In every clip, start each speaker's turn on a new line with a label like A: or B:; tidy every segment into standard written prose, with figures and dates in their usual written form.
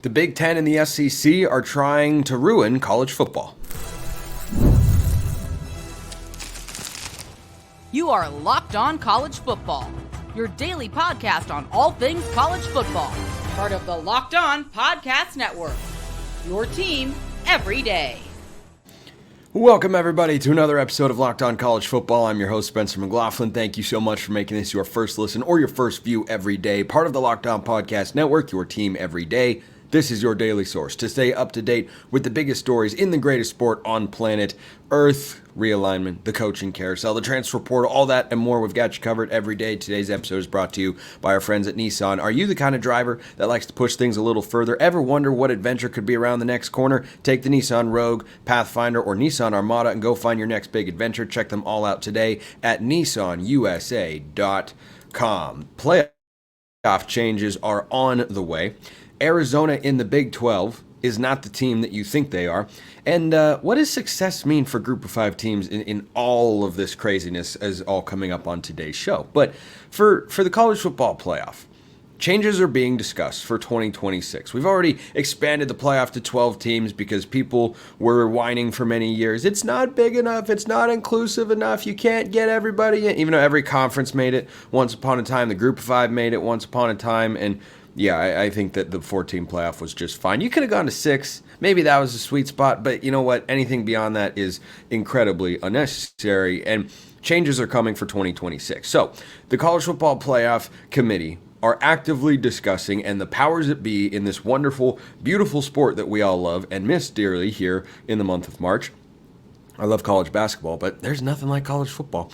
A: The Big Ten and the SEC are trying to ruin college football.
B: You are Locked On College Football, your daily podcast on all things college football. Part of the Locked On Podcast Network, your team every day.
A: Welcome, everybody, to another episode of Locked On College Football. I'm your host, Spencer McLaughlin. Thank you so much for making this your first listen or your first view every day. Part of the Locked On Podcast Network, your team every day. This is your daily source to stay up to date with the biggest stories in the greatest sport on planet Earth. Realignment, the coaching carousel, the transfer portal, all that and more. We've got you covered every day. Today's episode is brought to you by our friends at Nissan. Are you the kind of driver that likes to push things a little further? Ever wonder what adventure could be around the next corner? Take the Nissan Rogue, Pathfinder, or Nissan Armada and go find your next big adventure. Check them all out today at nissanusa.com. Playoff changes are on the way. Arizona in the Big 12 is not the team that you think they are. And what does success mean for Group of 5 teams in all of this craziness as all coming up on today's show? But for the college football playoff, changes are being discussed for 2026. We've already expanded the playoff to 12 teams because people were whining for many years. It's not big enough. It's not inclusive enough. You can't get everybody in. Even though every conference made it once upon a time. The Group of 5 made it once upon a time. And yeah, I think that the 14 playoff was just fine. You could have gone to 6. Maybe that was a sweet spot. But you know what? Anything beyond that is incredibly unnecessary. And changes are coming for 2026. So the College Football Playoff Committee are actively discussing, and the powers that be in this wonderful, beautiful sport that we all love and miss dearly here in the month of March. I love college basketball, but there's nothing like college football.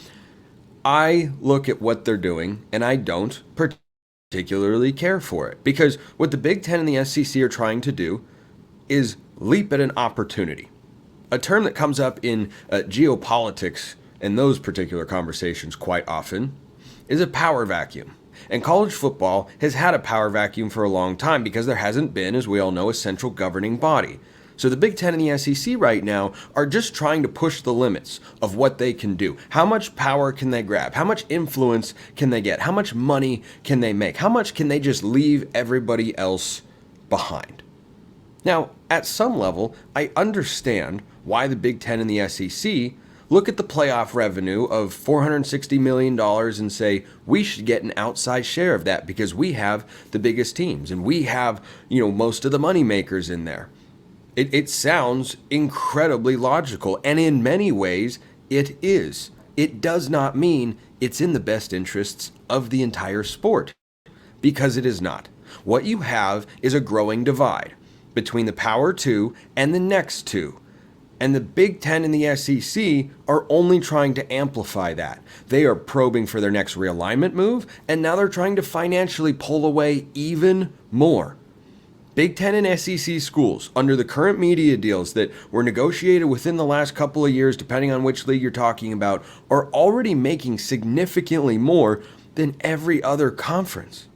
A: I look at what they're doing, and I don't particularly care for it, because what the Big Ten and the SEC are trying to do is leap at an opportunity. A term that comes up in geopolitics and those particular conversations quite often is a power vacuum. And college football has had a power vacuum for a long time because there hasn't been, as we all know, a central governing body. So the Big Ten and the SEC right now are just trying to push the limits of what they can do. How much power can they grab? How much influence can they get? How much money can they make? How much can they just leave everybody else behind? Now, at some level, I understand why the Big Ten and the SEC look at the playoff revenue of $460 million and say, we should get an outside share of that because we have the biggest teams and we have, most of the money makers in there. It sounds incredibly logical, and in many ways, it is. It does not mean it's in the best interests of the entire sport, because it is not. What you have is a growing divide between the Power 2 and the next 2. And the Big Ten and the SEC are only trying to amplify that. They are probing for their next realignment move, and now they're trying to financially pull away even more. Big Ten and SEC schools, under the current media deals that were negotiated within the last couple of years, depending on which league you're talking about, are already making significantly more than every other conference.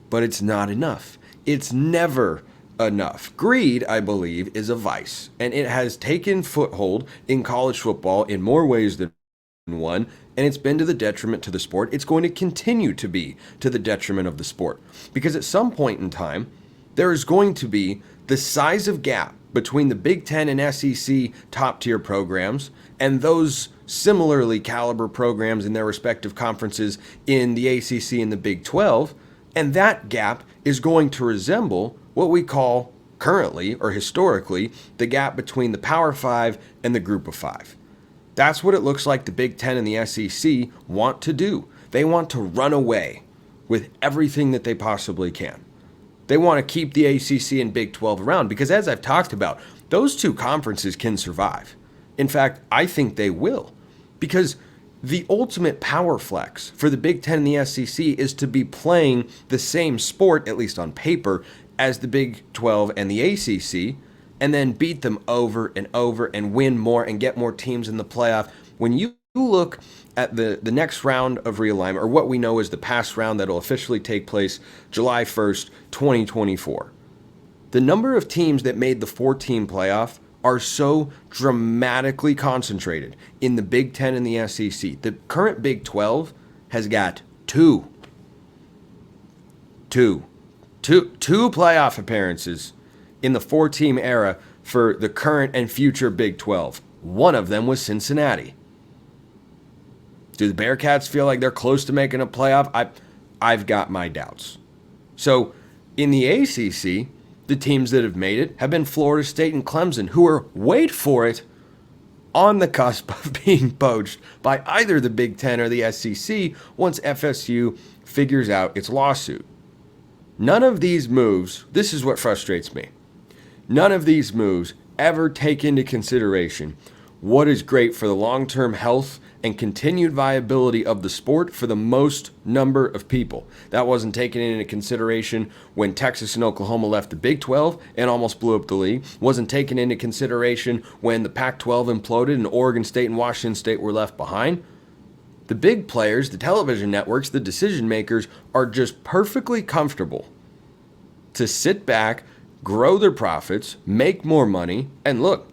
A: But it's not enough. It's never enough. Greed, I believe, is a vice, and it has taken foothold in college football in more ways than one, and it's been to the detriment to the sport. It's going to continue to be to the detriment of the sport, because at some point in time, there is going to be the size of gap between the Big Ten and SEC top-tier programs and those similarly caliber programs in their respective conferences in the ACC and the Big 12, and that gap is going to resemble what we call currently or historically the gap between the Power 5 and the Group of 5. That's what it looks like the Big Ten and the SEC want to do. They want to run away with everything that they possibly can. They want to keep the ACC and Big 12 around because, as I've talked about, those two conferences can survive. In fact, I think they will, because the ultimate power flex for the Big Ten and the SEC is to be playing the same sport, at least on paper, as the Big 12 and the ACC, and then beat them over and over and win more and get more teams in the playoff. When you look at the next round of realignment, or what we know is the pass round that will officially take place July 1st, 2024, the number of teams that made the 4-team playoff are so dramatically concentrated in the Big Ten and the SEC. The current Big 12 has got two playoff appearances in the 4-team era for the current and future Big 12. One of them was Cincinnati. Do the Bearcats feel like they're close to making a playoff? I've got my doubts. So in the ACC, the teams that have made it have been Florida State and Clemson, who are, wait for it, on the cusp of being poached by either the Big Ten or the SEC once FSU figures out its lawsuit. None of these moves, this is what frustrates me, none of these moves ever take into consideration what is great for the long-term health and continued viability of the sport for the most number of people. That wasn't taken into consideration when Texas and Oklahoma left the Big 12 and almost blew up the league. Wasn't taken into consideration when the Pac-12 imploded and Oregon State and Washington State were left behind. The big players, the television networks, the decision makers are just perfectly comfortable to sit back, grow their profits, make more money, and look,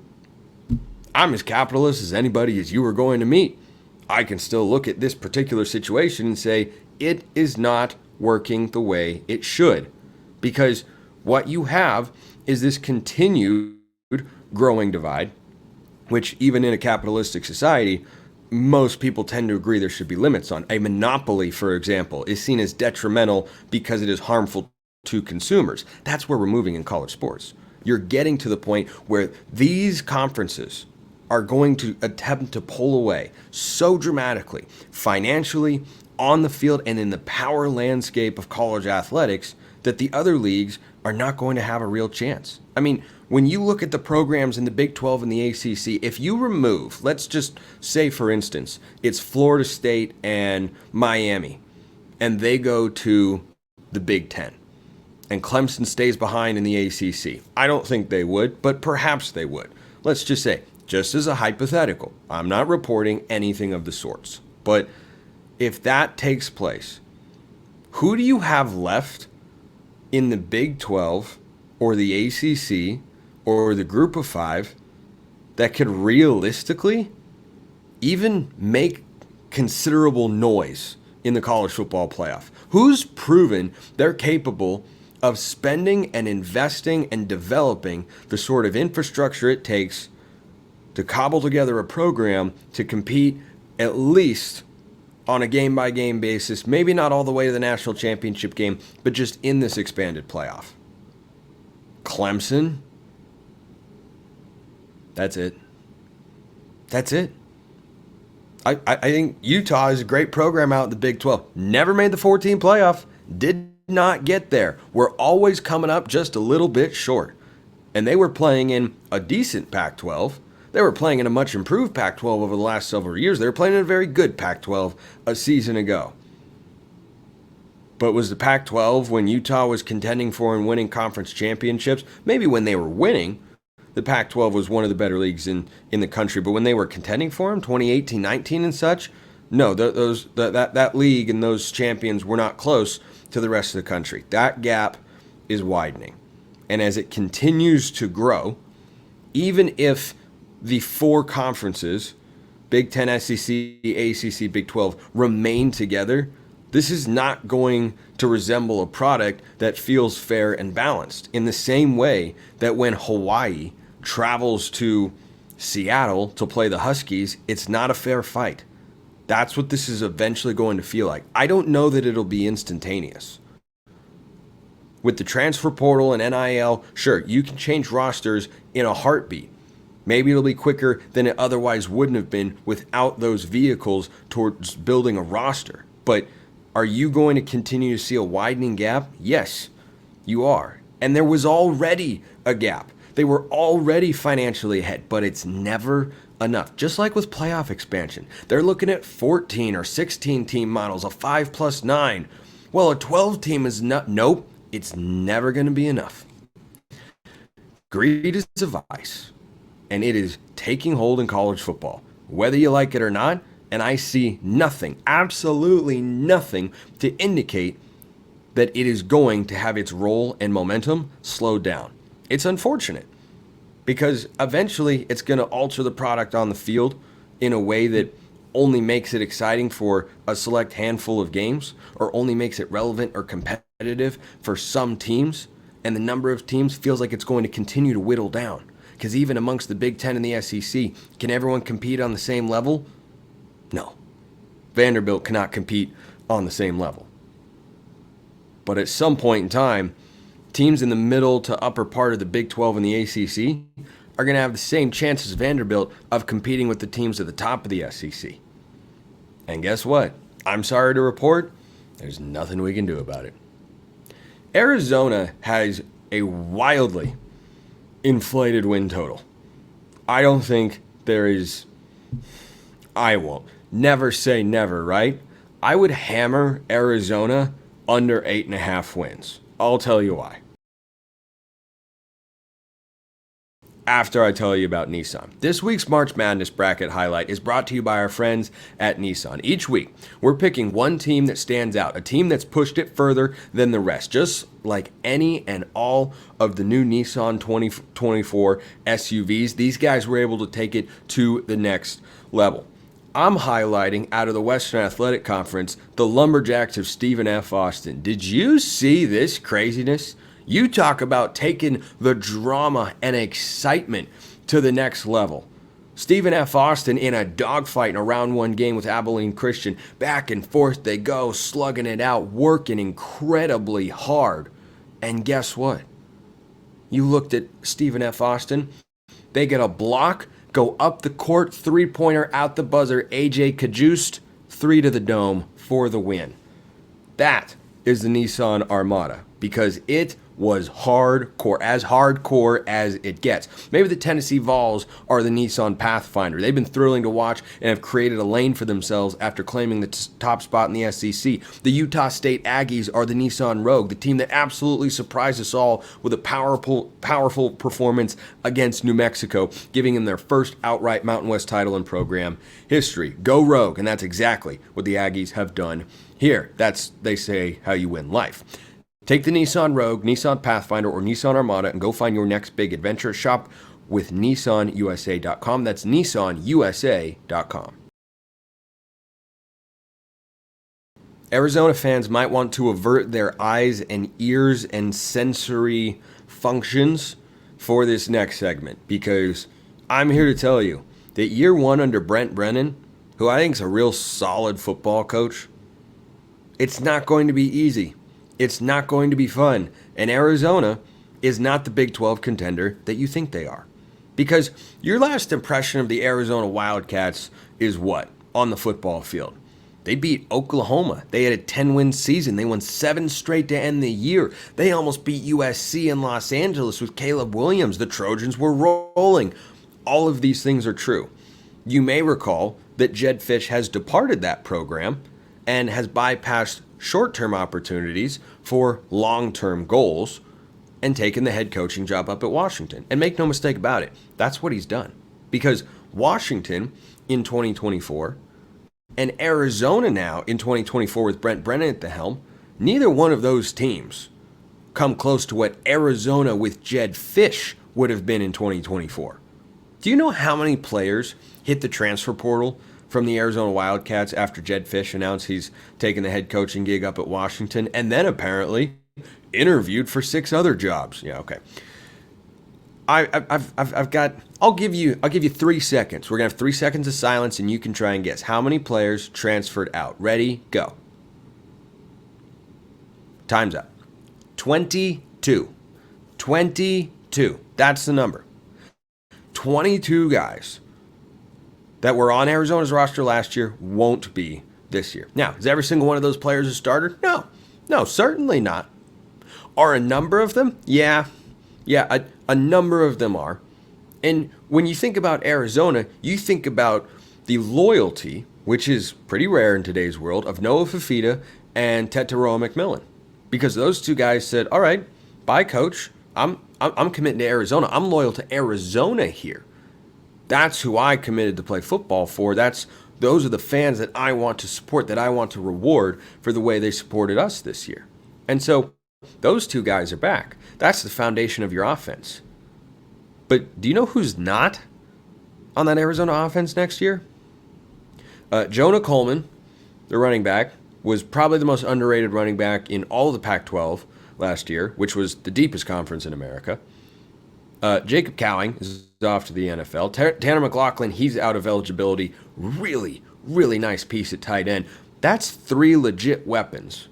A: I'm as capitalist as anybody as you are going to meet. I can still look at this particular situation and say it is not working the way it should. Because what you have is this continued growing divide, which even in a capitalistic society, most people tend to agree there should be limits on. A monopoly, for example, is seen as detrimental because it is harmful to consumers. That's where we're moving in college sports. You're getting to the point where these conferences are going to attempt to pull away so dramatically, financially, on the field, and in the power landscape of college athletics that the other leagues are not going to have a real chance. I mean, when you look at the programs in the Big 12 and the ACC, if you remove, let's just say, for instance, it's Florida State and Miami, and they go to the Big 10, and Clemson stays behind in the ACC. I don't think they would, but perhaps they would. Let's just say, just as a hypothetical, I'm not reporting anything of the sorts, but if that takes place, who do you have left in the Big 12 or the ACC or the Group of Five that could realistically even make considerable noise in the college football playoff? Who's proven they're capable of spending and investing and developing the sort of infrastructure it takes to cobble together a program to compete at least on a game-by-game basis, maybe not all the way to the national championship game, but just in this expanded playoff? Clemson? That's it. That's it. I think Utah is a great program out in the Big 12. Never made the 14 playoff. Did not get there. We're always coming up just a little bit short. And they were playing in a decent Pac-12. They were playing in a much improved Pac-12 over the last several years. They were playing in a very good Pac-12 a season ago. But was the Pac-12 when Utah was contending for and winning conference championships? Maybe when they were winning, the Pac-12 was one of the better leagues in the country. But when they were contending for them, 2018, 19 and such, no, that league and those champions were not close to the rest of the country. That gap is widening. And as it continues to grow, even if the four conferences, Big 10, SEC, ACC, Big 12, remain together, this is not going to resemble a product that feels fair and balanced. In the same way that when Hawaii travels to Seattle to play the Huskies, it's not a fair fight. That's what this is eventually going to feel like. I don't know that it'll be instantaneous. With the transfer portal and NIL, sure, you can change rosters in a heartbeat. Maybe it'll be quicker than it otherwise wouldn't have been without those vehicles towards building a roster. But are you going to continue to see a widening gap? Yes, you are. And there was already a gap. They were already financially ahead, but it's never enough. Just like with playoff expansion. They're looking at 14 or 16 team models, a 5+9. Well, a 12 team is not. Nope, it's never going to be enough. Greed is a vice. And it is taking hold in college football, whether you like it or not. And I see nothing, absolutely nothing, to indicate that it is going to have its roll and momentum slowed down. It's unfortunate because eventually it's going to alter the product on the field in a way that only makes it exciting for a select handful of games or only makes it relevant or competitive for some teams. And the number of teams feels like it's going to continue to whittle down. Because even amongst the Big Ten and the SEC, can everyone compete on the same level? No. Vanderbilt cannot compete on the same level. But at some point in time, teams in the middle to upper part of the Big 12 and the ACC are going to have the same chance as Vanderbilt of competing with the teams at the top of the SEC. And guess what? I'm sorry to report, there's nothing we can do about it. Arizona has a wildly inflated win total. I don't think there is... I won't. Never say never, right? I would hammer Arizona under 8.5 wins. I'll tell you why. After I tell you about Nissan. This week's March Madness bracket highlight is brought to you by our friends at Nissan. Each week, we're picking one team that stands out, a team that's pushed it further than the rest, just like any and all of the new Nissan 2024 SUVs. These guys were able to take it to the next level. I'm highlighting out of the Western Athletic Conference, the Lumberjacks of Stephen F. Austin. Did you see this craziness? You talk about taking the drama and excitement to the next level. Stephen F. Austin in a dogfight in a round one game with Abilene Christian. Back and forth they go, slugging it out, working incredibly hard. And guess what? You looked at Stephen F. Austin. They get a block, go up the court, three-pointer out the buzzer. AJ Kajust, 3 to the dome for the win. That is the Nissan Armada because it was hardcore as it gets. Maybe the Tennessee Vols are the Nissan Pathfinder. They've been thrilling to watch and have created a lane for themselves after claiming the top spot in the SEC. The Utah State Aggies are the Nissan Rogue, the team that absolutely surprised us all with a powerful performance against New Mexico, giving them their first outright Mountain West title in program history. Go Rogue, and that's exactly what the Aggies have done here. That's, they say, how you win life. Take the Nissan Rogue, Nissan Pathfinder, or Nissan Armada and go find your next big adventure. Shop with NissanUSA.com. That's NissanUSA.com. Arizona fans might want to avert their eyes and ears and sensory functions for this next segment because I'm here to tell you that year one under Brent Brennan, who I think is a real solid football coach, it's not going to be easy. It's not going to be fun. And Arizona is not the Big 12 contender that you think they are. Because your last impression of the Arizona Wildcats is what? On the football field. They beat Oklahoma. They had a 10-win season. They won 7 straight to end the year. They almost beat USC in Los Angeles with Caleb Williams. The Trojans were rolling. All of these things are true. You may recall that Jedd Fisch has departed that program and has bypassed short-term opportunities for long-term goals and taken the head coaching job up at Washington. And make no mistake about it, that's what he's done. Because Washington in 2024 and Arizona now in 2024 with Brent Brennan at the helm, neither one of those teams come close to what Arizona with Jedd Fisch would have been in 2024. Do you know how many players hit the transfer portal from the Arizona Wildcats after Jedd Fisch announced he's taking the head coaching gig up at Washington, and then apparently interviewed for 6 other jobs? Yeah, okay. I'll give you 3 seconds. We're gonna have 3 seconds of silence, and you can try and guess how many players transferred out. Ready? Go. Time's up. 22. 22. That's the number. 22 guys that were on Arizona's roster last year won't be this year. Now, is every single one of those players a starter? No, certainly not. Are a number of them? Yeah, a number of them are. And when you think about Arizona, you think about the loyalty, which is pretty rare in today's world, of Noah Fifita and Tetairoa McMillan. Because those 2 guys said, all right, bye, coach. I'm committing to Arizona. I'm loyal to Arizona here. That's who I committed to play football for. Those are the fans that I want to support, that I want to reward for the way they supported us this year. And so those 2 guys are back. That's the foundation of your offense. But do you know who's not on that Arizona offense next year? Jonah Coleman, the running back, was probably the most underrated running back in all of the Pac-12 last year, which was the deepest conference in America. Jacob Cowing is off to the NFL. Tanner McLaughlin, he's out of eligibility. Really, really nice piece at tight end. That's 3 legit weapons.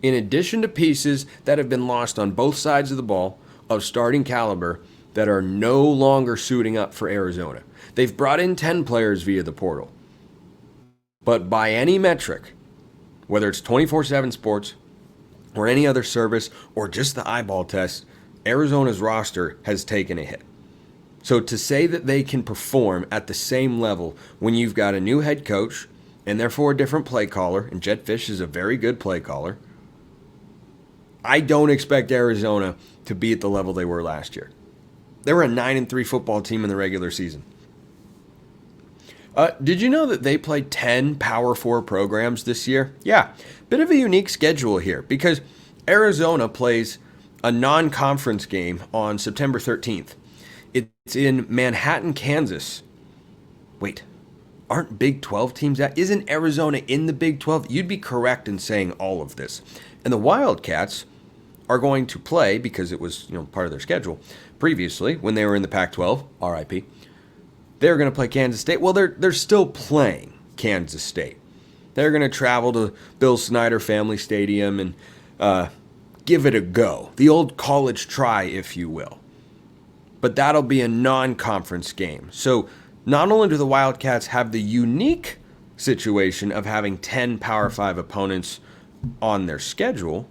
A: In addition to pieces that have been lost on both sides of the ball of starting caliber that are no longer suiting up for Arizona. They've brought in 10 players via the portal. But by any metric, whether it's 24/7 Sports or any other service or just the eyeball test, Arizona's roster has taken a hit. So to say that they can perform at the same level when you've got a new head coach and therefore a different play caller, and Jedd Fisch is a very good play caller, I don't expect Arizona to be at the level they were last year. They were a 9-3 football team in the regular season. Did you know that they played 10 Power 4 programs this year? Yeah, bit of a unique schedule here because Arizona plays a non-conference game on September 13th. It's in Manhattan, Kansas. Wait, aren't Big 12 teams at? Isn't Arizona in the Big 12? You'd be correct in saying all of this. And the Wildcats are going to play, because it was part of their schedule previously when they were in the Pac-12, RIP. They're going to play Kansas State. Well, they're still playing Kansas State. They're going to travel to Bill Snyder Family Stadium and give it a go. The old college try, if you will. But that'll be a non-conference game. So not only do the Wildcats have the unique situation of having 10 Power 5 opponents on their schedule,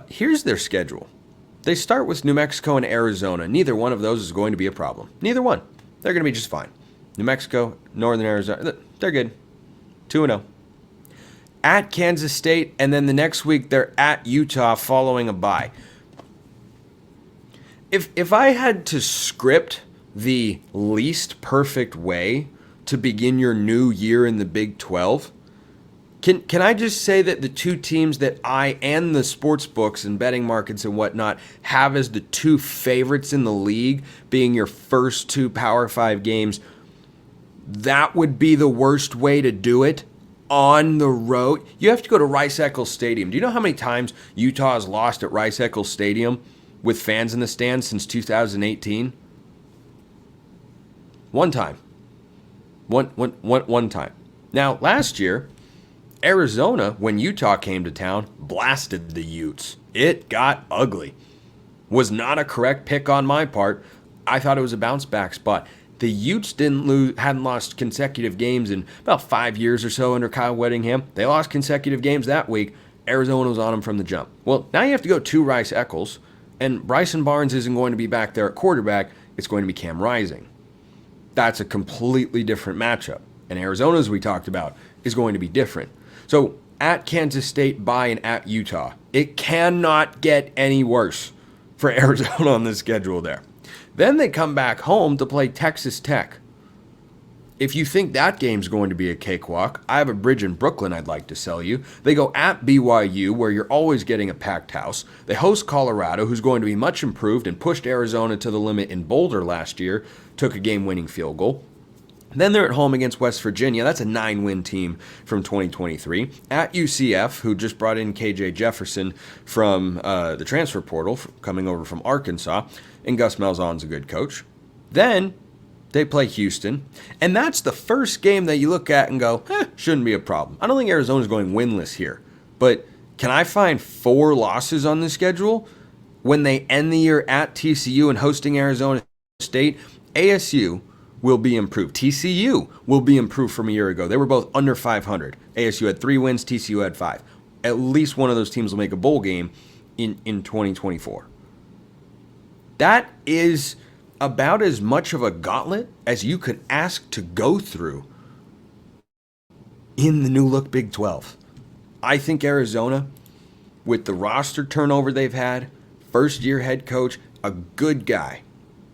A: here's their schedule. They start with New Mexico and Arizona. Neither one of those is going to be a problem. Neither one. They're going to be just fine. New Mexico, Northern Arizona, they're good. 2-0. At Kansas State, and then the next week they're at Utah following a bye. If I had to script the least perfect way to begin your new year in the Big 12, can I just say that the two teams that I and the sports books and betting markets and whatnot have as the two favorites in the league being your first 2 Power 5 games, that would be the worst way to do it on the road? You have to go to Rice-Eccles Stadium. Do you know how many times Utah has lost at Rice-Eccles Stadium with fans in the stands since 2018? One time. One time. Now, last year, Arizona, when Utah came to town, blasted the Utes. It got ugly. Was not a correct pick on my part. I thought it was a bounce back spot. The Utes hadn't lost consecutive games in about 5 years or so under Kyle Whittingham. They lost consecutive games that week. Arizona was on them from the jump. Well, now you have to go to Rice-Eccles, and Bryson Barnes isn't going to be back there at quarterback. It's going to be Cam Rising. That's a completely different matchup. And Arizona, as we talked about, is going to be different. So at Kansas State, bye, and at Utah. It cannot get any worse for Arizona on the schedule there. Then they come back home to play Texas Tech. If you think that game's going to be a cakewalk, I have a bridge in Brooklyn I'd like to sell you. They go at BYU, where you're always getting a packed house. They host Colorado, who's going to be much improved and pushed Arizona to the limit in Boulder last year, took a game-winning field goal. Then they're at home against West Virginia. That's a 9-win team from 2023. At UCF, who just brought in KJ Jefferson from the transfer portal, coming over from Arkansas, and Gus Malzahn's a good coach. Then they play Houston, and that's the first game that you look at and go, shouldn't be a problem. I don't think Arizona's going winless here, but can I find 4 losses on the schedule when they end the year at TCU and hosting Arizona State? ASU will be improved. TCU will be improved from a year ago. They were both under 500. ASU had 3 wins, TCU had 5. At least one of those teams will make a bowl game in 2024. That is about as much of a gauntlet as you could ask to go through in the new look Big 12. I think Arizona, with the roster turnover they've had, first-year head coach, a good guy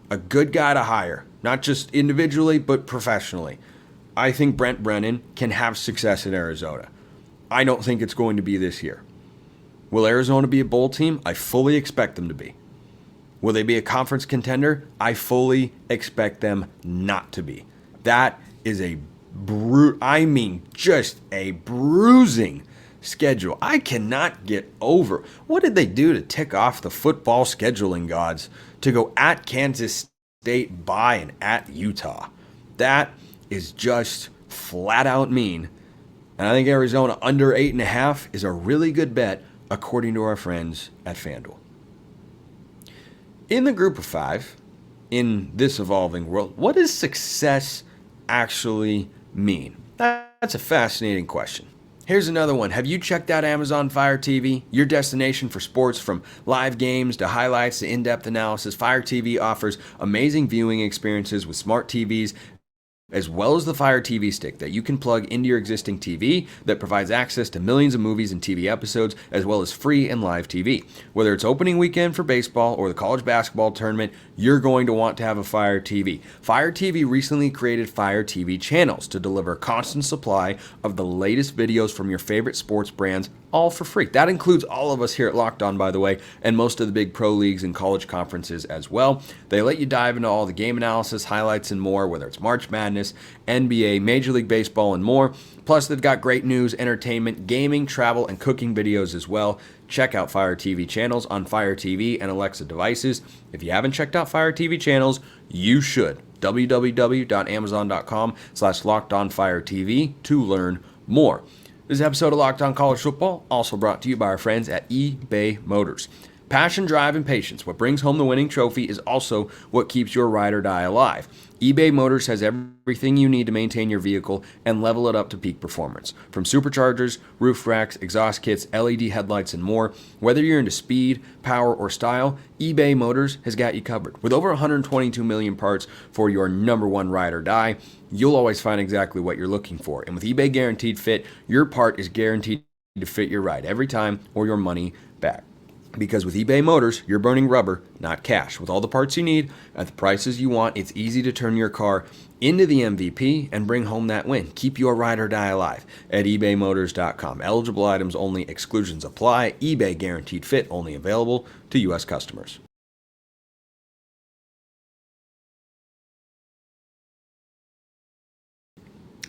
A: to hire. Not just individually, but professionally. I think Brent Brennan can have success in Arizona. I don't think it's going to be this year. Will Arizona be a bowl team? I fully expect them to be. Will they be a conference contender? I fully expect them not to be. That is just a bruising schedule. I cannot get over. What did they do to tick off the football scheduling gods to go at Kansas State by and at Utah? That is just flat out mean. And I think Arizona under 8.5 is a really good bet, according to our friends at FanDuel. In the group of 5, in this evolving world, what does success actually mean? That's a fascinating question. Here's another one. Have you checked out Amazon Fire TV? Your destination for sports, from live games to highlights to in-depth analysis. Fire TV offers amazing viewing experiences with smart TVs, as well as the Fire TV stick that you can plug into your existing TV that provides access to millions of movies and TV episodes, as well as free and live TV. Whether it's opening weekend for baseball or the college basketball tournament, you're going to want to have a Fire TV. Fire TV recently created Fire TV channels to deliver a constant supply of the latest videos from your favorite sports brands, all for free. That includes all of us here at Locked On, by the way, and most of the big pro leagues and college conferences as well. They let you dive into all the game analysis, highlights, and more, whether it's March Madness, NBA, Major League Baseball, and more. Plus, they've got great news, entertainment, gaming, travel, and cooking videos as well. Check out Fire TV channels on Fire TV and Alexa devices. If you haven't checked out Fire TV channels, you should. www.amazon.com/LockedOnFireTV to learn more. This episode of Locked On College Football also brought to you by our friends at eBay Motors. Passion, drive, and patience. What brings home the winning trophy is also what keeps your ride or die alive. eBay Motors has everything you need to maintain your vehicle and level it up to peak performance. From superchargers, roof racks, exhaust kits, LED headlights, and more. Whether you're into speed, power, or style, eBay Motors has got you covered. With over 122 million parts for your number one ride or die, you'll always find exactly what you're looking for. And with eBay Guaranteed Fit, your part is guaranteed to fit your ride every time or your money back. Because with eBay Motors, you're burning rubber, not cash. With all the parts you need at the prices you want, it's easy to turn your car into the MVP and bring home that win. Keep your ride or die alive at ebaymotors.com. Eligible items only, exclusions apply. eBay Guaranteed Fit only available to U.S. customers.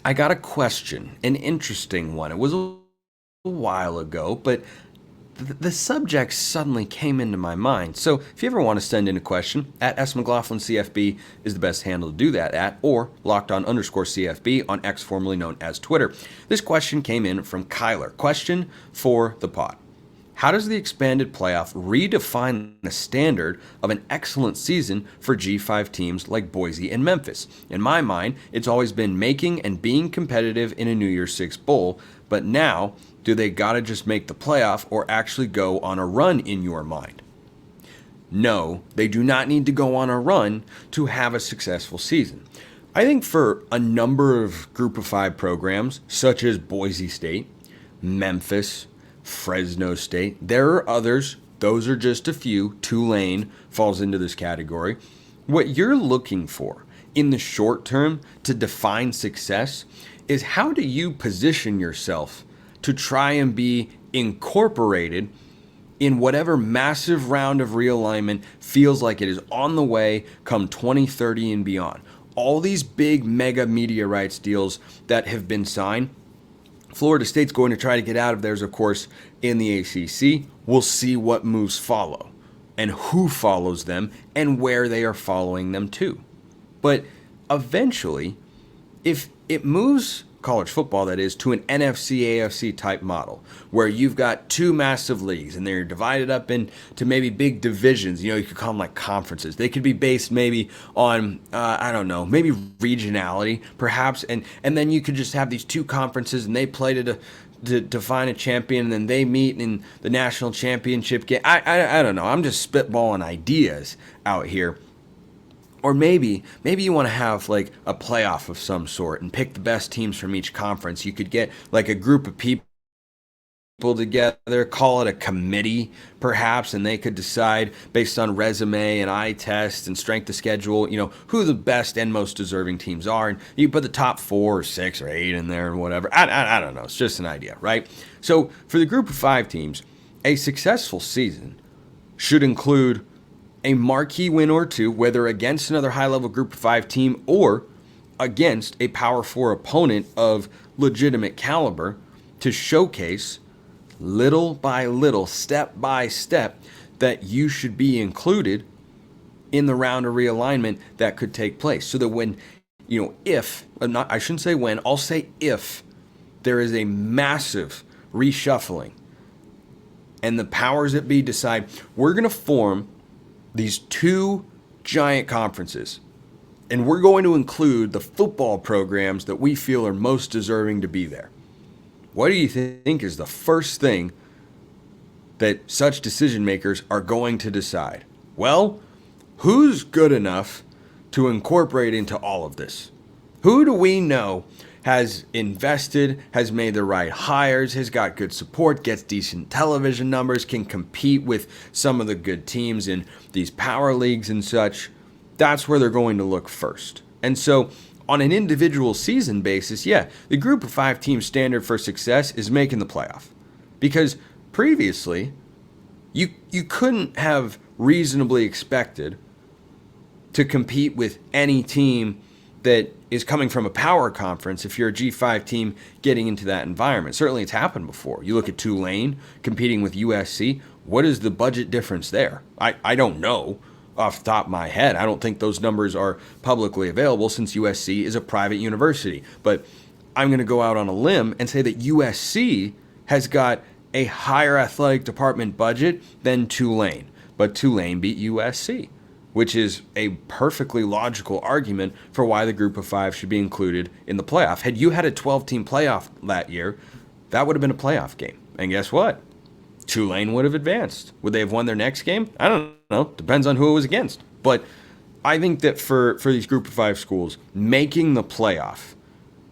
A: I got a question, an interesting one. It was a while ago, but the subject suddenly came into my mind. So if you ever want to send in a question, at @McLaughlinCFB is the best handle to do that at, or LockedOn_CFB on X, formerly known as Twitter. This question came in from Kyler. Question for the pod. How does the expanded playoff redefine the standard of an excellent season for G5 teams like Boise and Memphis? In my mind, it's always been making and being competitive in a New Year's Six bowl, but now, do they gotta just make the playoff or actually go on a run in your mind? No, they do not need to go on a run to have a successful season. I think for a number of Group of 5 programs, such as Boise State, Memphis, Fresno State, there are others. Those are just a few. Tulane falls into this category. What you're looking for in the short term to define success is how do you position yourself to try and be incorporated in whatever massive round of realignment feels like it is on the way come 2030 and beyond. All these big mega media rights deals that have been signed, Florida State's going to try to get out of theirs, of course, in the ACC. We'll see what moves follow and who follows them and where they are following them to. But eventually, if it moves college football, that is, to an NFC, AFC type model where you've got two massive leagues and they're divided up into maybe big divisions. You know, you could call them like conferences. They could be based maybe on, I don't know, maybe regionality perhaps. And then you could just have these two conferences and they play to find a champion, and then they meet in the national championship game. I don't know. I'm just spitballing ideas out here. Or maybe you want to have like a playoff of some sort and pick the best teams from each conference. You could get like a group of people together, call it a committee perhaps, and they could decide based on resume and eye test and strength of schedule, you know, who the best and most deserving teams are. And you put the top 4 or 6 or 8 in there and whatever. I don't know. It's just an idea, right? So for the Group of 5 teams, a successful season should include a marquee win or two, whether against another high-level Group of 5 team or against a Power 4 opponent of legitimate caliber, to showcase little by little, step by step, that you should be included in the round of realignment that could take place. So that when, I shouldn't say when, I'll say if there is a massive reshuffling and the powers that be decide we're going to form these two giant conferences and we're going to include the football programs that we feel are most deserving to be there. What do you think is the first thing that such decision makers are going to decide? Well, who's good enough to incorporate into all of this? Who do we know has invested, has made the right hires, has got good support, gets decent television numbers, can compete with some of the good teams in these power leagues and such? That's where they're going to look first. And so on an individual season basis, the group of 5 team standard for success is making the playoff. Because previously, you couldn't have reasonably expected to compete with any team that is coming from a power conference if you're a G5 team getting into that environment. Certainly it's happened before. You look at Tulane competing with USC. What is the budget difference there? I don't know off the top of my head. I don't think those numbers are publicly available since USC is a private university. But I'm going to go out on a limb and say that USC has got a higher athletic department budget than Tulane. But Tulane beat USC, which is a perfectly logical argument for why the group of 5 should be included in the playoff. Had you had a 12-team playoff that year, that would have been a playoff game. And guess what? Tulane would have advanced. Would they have won their next game? I don't know. Depends on who it was against. But I think that for these group of 5 schools, making the playoff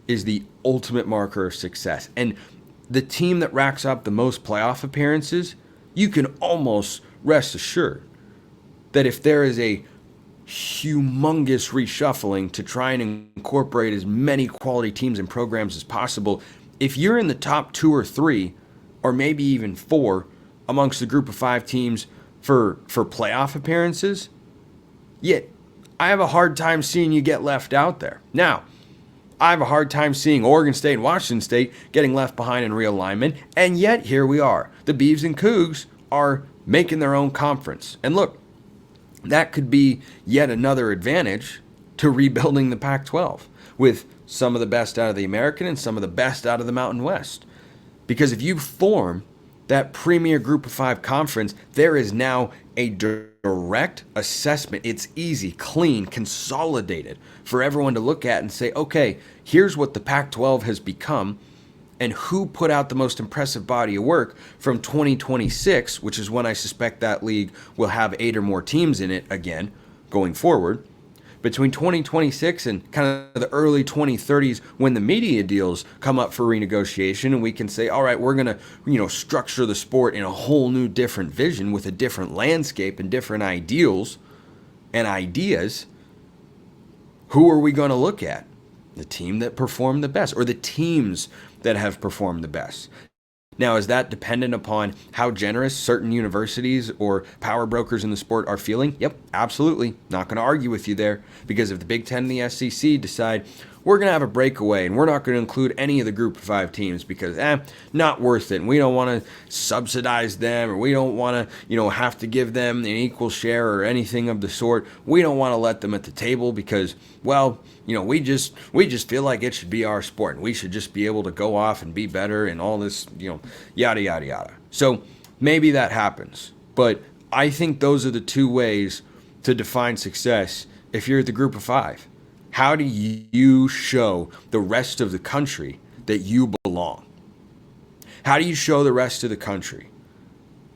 A: is the ultimate marker of success. And the team that racks up the most playoff appearances, you can almost rest assured that if there is a humongous reshuffling to try and incorporate as many quality teams and programs as possible, if you're in the top 2 or 3, or maybe even 4 amongst the group of 5 teams for playoff appearances, yet I have a hard time seeing you get left out there. Now, I have a hard time seeing Oregon State and Washington State getting left behind in realignment, and yet here we are. The Beavs and Cougs are making their own conference. And look, that could be yet another advantage to rebuilding the Pac-12 with some of the best out of the American and some of the best out of the Mountain West. Because if you form that premier group of 5 conference, there is now a direct assessment. It's easy, clean, consolidated for everyone to look at and say, okay, here's what the Pac-12 has become and who put out the most impressive body of work from 2026, which is when I suspect that league will have 8 or more teams in it again going forward. Between 2026 and kind of the early 2030s when the media deals come up for renegotiation and we can say, all right, we're going to, structure the sport in a whole new different vision with a different landscape and different ideals and ideas. Who are we going to look at? The team that performed the best or the teams that have performed the best. Now, is that dependent upon how generous certain universities or power brokers in the sport are feeling? Yep, absolutely. Not going to argue with you there. Because if the Big Ten and the SEC decide we're going to have a breakaway and we're not going to include any of the group of 5 teams because, not worth it. And we don't want to subsidize them or we don't want to, have to give them an equal share or anything of the sort. We don't want to let them at the table because, well, we just feel like it should be our sport and we should just be able to go off and be better and all this, yada, yada, yada. So maybe that happens. But I think those are the 2 ways to define success if you're the group of 5. How do you show the rest of the country that you belong? How do you show the rest of the country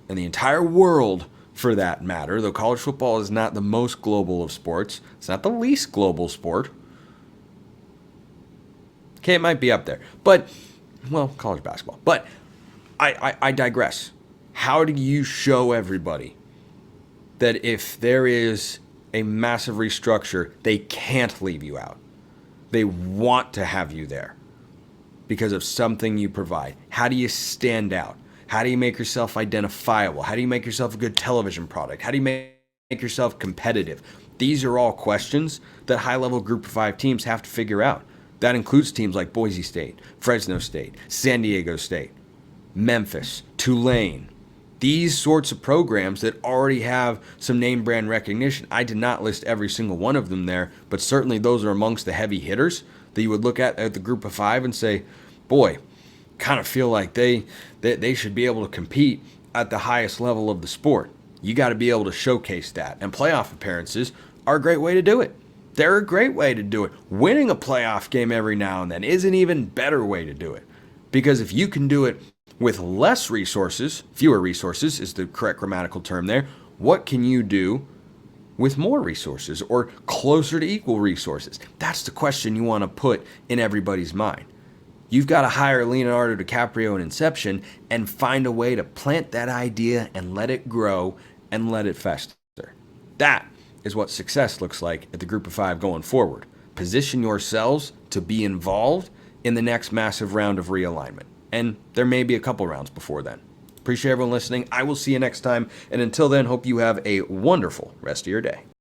A: and the entire world for that matter, though college football is not the most global of sports, it's not the least global sport. Okay, it might be up there, but, well, college basketball. But I digress. How do you show everybody that if there is a massive restructure, they can't leave you out? They want to have you there because of something you provide. How do you stand out? How do you make yourself identifiable? How do you make yourself a good television product? How do you make yourself competitive? These are all questions that high-level group of 5 teams have to figure out. That includes teams like Boise State, Fresno State, San Diego State. Memphis, Tulane, these sorts of programs that already have some name brand recognition. I did not list every single one of them there, but certainly those are amongst the heavy hitters that you would look at the group of five and say, boy, kind of feel like they should be able to compete at the highest level of the sport. You got to be able to showcase that. And playoff appearances are a great way to do it. They're a great way to do it. Winning a playoff game every now and then is an even better way to do it. Because if you can do it with less resources, fewer resources is the correct grammatical term there, what can you do with more resources or closer to equal resources? That's the question you want to put in everybody's mind. You've got to hire Leonardo DiCaprio in Inception and find a way to plant that idea and let it grow and let it fester. That is what success looks like at the group of five going forward. Position yourselves to be involved in the next massive round of realignment. And there may be a couple rounds before then. Appreciate everyone listening. I will see you next time. And until then, hope you have a wonderful rest of your day.